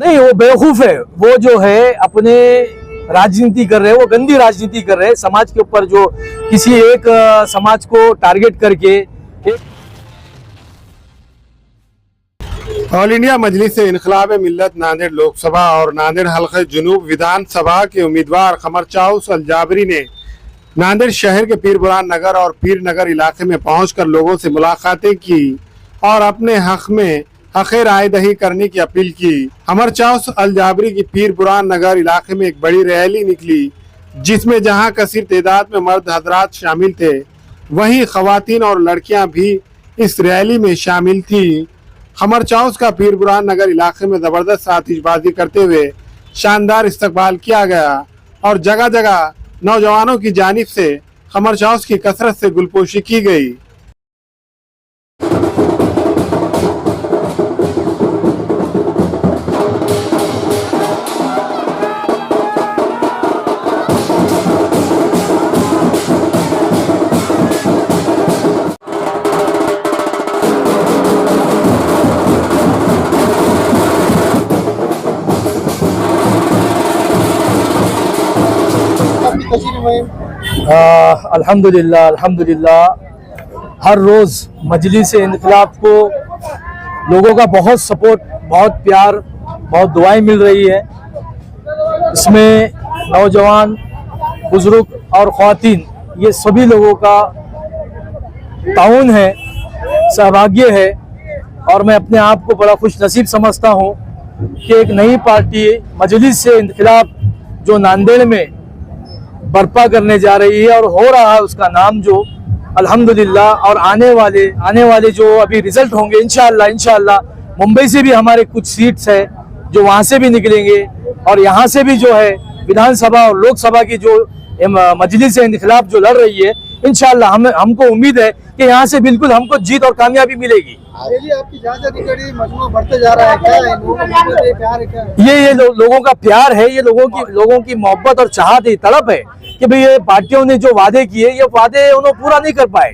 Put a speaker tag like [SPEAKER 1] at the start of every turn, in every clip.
[SPEAKER 1] नहीं, वो बेवकूफ है। वो जो है अपने राजनीति कर रहे हैं, वो गंदी राजनीति कर रहे हैं समाज के ऊपर, जो किसी एक समाज को टारगेट करके
[SPEAKER 2] ऑल इंडिया मजलिस इनकलाब मिल्लत नांदेड़ लोकसभा और नांदेड़ हल्के जुनूब विधानसभा के उम्मीदवार कमर चाउस अल जाबरी ने नांदेड़ शहर के पीर बुरहान नगर और पीर नगर इलाके में पहुंचकर लोगों से मुलाकातें की और अपने हक में हक़े राय दही करने की अपील की। कमर चाउस अल जाबरी की पीर बुरहान नगर इलाके में एक बड़ी रैली निकली, जिसमें जहां कसीर तादाद में मर्द हजरात शामिल थे, वहीं खवातीन और लड़कियां भी इस रैली में शामिल थी। कमर चाउस का पीर बुरहान नगर इलाके में जबरदस्त आतिशबाजी करते हुए शानदार इस्तकबाल किया गया और जगह जगह नौजवानों की जानिब से कमर चाउस की कसरत से गुलपोशी की गई।
[SPEAKER 1] अल्हम्दुलिल्लाह अल्हम्दुलिल्लाह, हर रोज़ मजलिस इनकलाब को लोगों का बहुत सपोर्ट, बहुत प्यार, बहुत दुआएं मिल रही है। इसमें नौजवान, बुजुर्ग और ख़वातीन, ये सभी लोगों का ताउन है, सहभाग्य है और मैं अपने आप को बड़ा खुश नसीब समझता हूँ कि एक नई पार्टी मजलिस इनकलाब जो नांदेड़ में बर्पा करने जा रही है और हो रहा है उसका नाम जो अल्हम्दुलिल्लाह। और आने वाले जो अभी रिजल्ट होंगे इंशाअल्लाह मुंबई से भी हमारे कुछ सीट्स है जो वहाँ से भी निकलेंगे और यहाँ से भी जो है विधानसभा और लोकसभा की जो मजलिस इनकलाब जो लड़ रही है, इंशाअल्लाह हमको उम्मीद है कि यहाँ से बिल्कुल हमको जीत और कामयाबी मिलेगी।
[SPEAKER 3] आपकी मजमू बढ़ते जा रहा है, क्या
[SPEAKER 1] ये लोगों का प्यार है, ये लोगों की मोहब्बत और चाहत है, तड़प है कि भाई ये पार्टियों ने जो वादे किए, ये वादे उन्होंने पूरा नहीं कर पाए,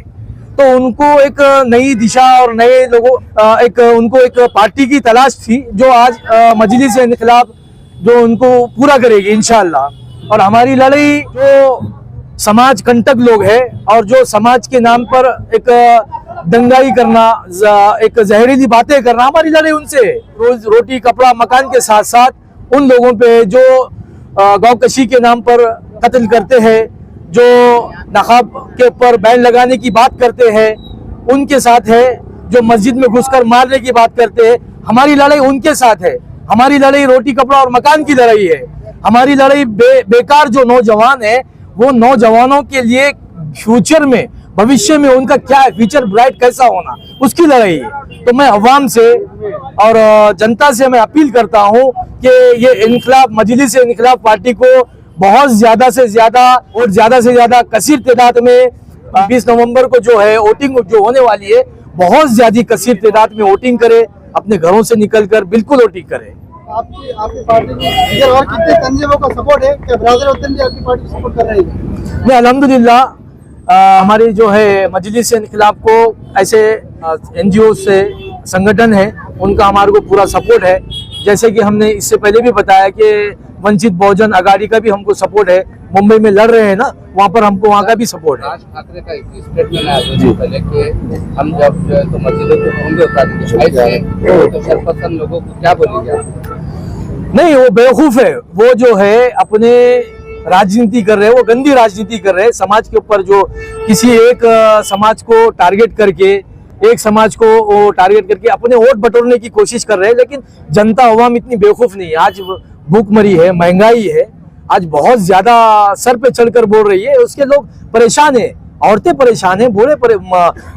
[SPEAKER 1] तो उनको एक नई दिशा और नए उनको एक पार्टी की तलाश थी जो आज मजलिस इनकलाब जो उनको पूरा करेगी इंशाअल्लाह। और हमारी लड़ाई जो समाज कंटक लोग है और जो समाज के नाम पर एक दंगाई करना, एक जहरीली बातें करना, हमारी लड़ाई उनसे रोज रोटी कपड़ा मकान के साथ साथ उन लोगों पे जो गौकशी के नाम पर कत्ल करते हैं, जो नकाब के ऊपर बैन लगाने की बात करते हैं, उनके साथ है, जो मस्जिद में घुसकर मारने की बात करते हैं, हमारी लड़ाई उनके साथ है। हमारी लड़ाई रोटी कपड़ा और मकान की लड़ाई है। हमारी लड़ाई बेकार जो नौजवान है, वो नौजवानों के लिए फ्यूचर में, भविष्य में उनका क्या फ्यूचर ब्राइट कैसा होना, उसकी लड़ाई है। तो मैं अवाम से और जनता से मैं अपील करता हूं कि ये इनकलाब मजलिस इनकलाब पार्टी को बहुत ज्यादा से ज्यादा कसीर तादाद में 20 नवंबर को जो है वोटिंग जो होने वाली है, बहुत ज्यादा कसीर तादाद में वोटिंग करे, अपने घरों से निकलकर बिल्कुल वोटिंग करे।
[SPEAKER 3] आपकी पार्टी में और कितने तंजीमों का सपोर्ट है? क्या ब्रादर वतन भी आपकी पार्टी सपोर्ट कर रही है?
[SPEAKER 1] नहीं, अल्हम्दुलिल्लाह, हमारी जो है मजलिस इनकलाब को ऐसे NGO से संगठन है, उनका हमारे को पूरा सपोर्ट है। जैसे कि हमने इससे पहले भी बताया कि वंचित बहुजन आघाड़ी का भी हमको सपोर्ट है, मुंबई में लड़ रहे हैं ना, वहाँ पर हमको वहाँ का भी सपोर्ट है।
[SPEAKER 4] राज ठाकरे का एक स्टेटमेंट आया था पहले कि हम जब तो मस्जिदों को होंगे तो सरपसंद लोगों को क्या बोलेंगे?
[SPEAKER 1] नहीं, वो बेवकूफ है। वो जो है अपने राजनीति कर रहे हैं, वो गंदी राजनीति कर रहे हैं समाज के ऊपर, जो किसी एक समाज को टारगेट करके, एक समाज को वो टारगेट करके अपने वोट बटोरने की कोशिश कर रहे हैं। लेकिन जनता अवाम इतनी बेवकूफ नहीं है। आज भूखमरी है, महंगाई है, आज बहुत ज्यादा सर पे चढ़कर बोल रही है, उसके लोग परेशान है, औरतें परेशान है, बूढ़े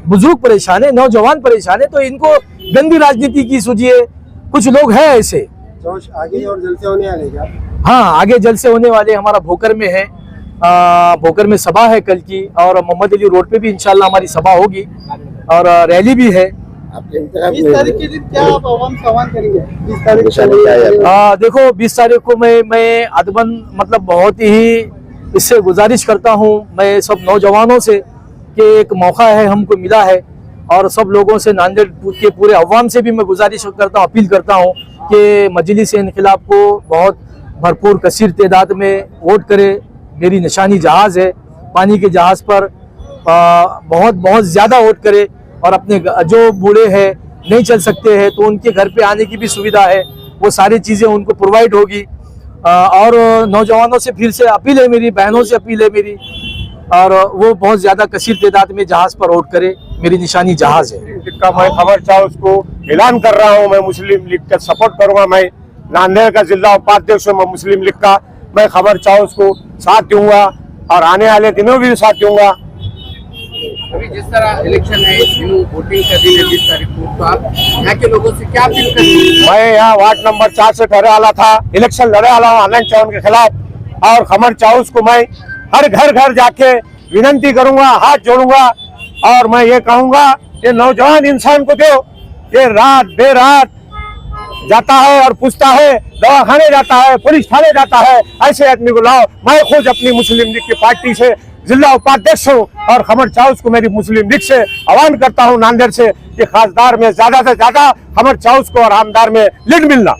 [SPEAKER 1] बुजुर्ग परेशान है, नौजवान परेशान है। तो इनको गंदी राजनीति की सूझिए, कुछ लोग हैं ऐसे।
[SPEAKER 3] आगे और जलसे होने वाले क्या?
[SPEAKER 1] हाँ, आगे जलसे होने वाले हमारा भोकर में है, भोकर में सभा है कल की, और मोहम्मद अली रोड पे भी इंशाल्लाह हमारी सभा होगी और रैली भी है।
[SPEAKER 3] 20 तारीख के दिन क्या आप आवाम से आह्वान करेंगे? 20 तारीख
[SPEAKER 1] देखो 20 तारीख को मैं अदबन मतलब बहुत ही इससे गुजारिश करता हूँ मैं सब नौजवानों से कि एक मौका है हमको मिला है, और सब लोगों से नांदेड़ के पूरे अवाम से भी मैं गुजारिश करता हूँ, अपील करता हूँ के मजलिस इनकलाब को बहुत भरपूर कसीर तादाद में वोट करे। मेरी निशानी जहाज़ है, पानी के जहाज़ पर बहुत बहुत ज़्यादा वोट करे और अपने जो बूढ़े हैं नहीं चल सकते हैं तो उनके घर पे आने की भी सुविधा है, वो सारी चीज़ें उनको प्रोवाइड होगी। और नौजवानों से फिर से अपील है मेरी, बहनों से अपील है मेरी, और वो बहुत ज़्यादा कसीर तादाद में जहाज़ पर वोट करे। मेरी निशानी जहाज़ है।
[SPEAKER 5] का मैं खबर चाउस को ऐलान कर रहा हूं, मैं मुस्लिम लीग का सपोर्ट करूंगा। मैं नांदेड़ का जिला उपाध्यक्ष हूं, मैं मुस्लिम लीग का, मैं खबर चाउस को साथ दूंगा और आने वाले दिनों भी साथ दूंगा।
[SPEAKER 4] अभी जिस तरह इलेक्शन है, वोटिंग का दिन है 20 तारीख को, तो आप यहाँ के लोगों से क्या अपील करेंगे?
[SPEAKER 5] मैं यहाँ वार्ड नंबर 4 से ठहरे वाला था, इलेक्शन लड़े वाला हूँ आनंद चौहान के खिलाफ, और खबर चाउस को मैं हर घर जाके विनती करूंगा, हाथ जोड़ूंगा और मैं ये कहूंगा कि नौजवान इंसान को दो, ये रात बेरात जाता है और पूछता है, दवाखाने जाता है, पुलिस थाने जाता है, ऐसे आदमी को लाओ। मैं खुद अपनी मुस्लिम लीग की पार्टी से जिला उपाध्यक्ष हूँ और खबर चाउस को मेरी मुस्लिम लीग से आह्वान करता हूँ नांदेड़ से कि खासदार में ज्यादा से ज्यादा खबर चाउस को और आमदार में लीड मिलना।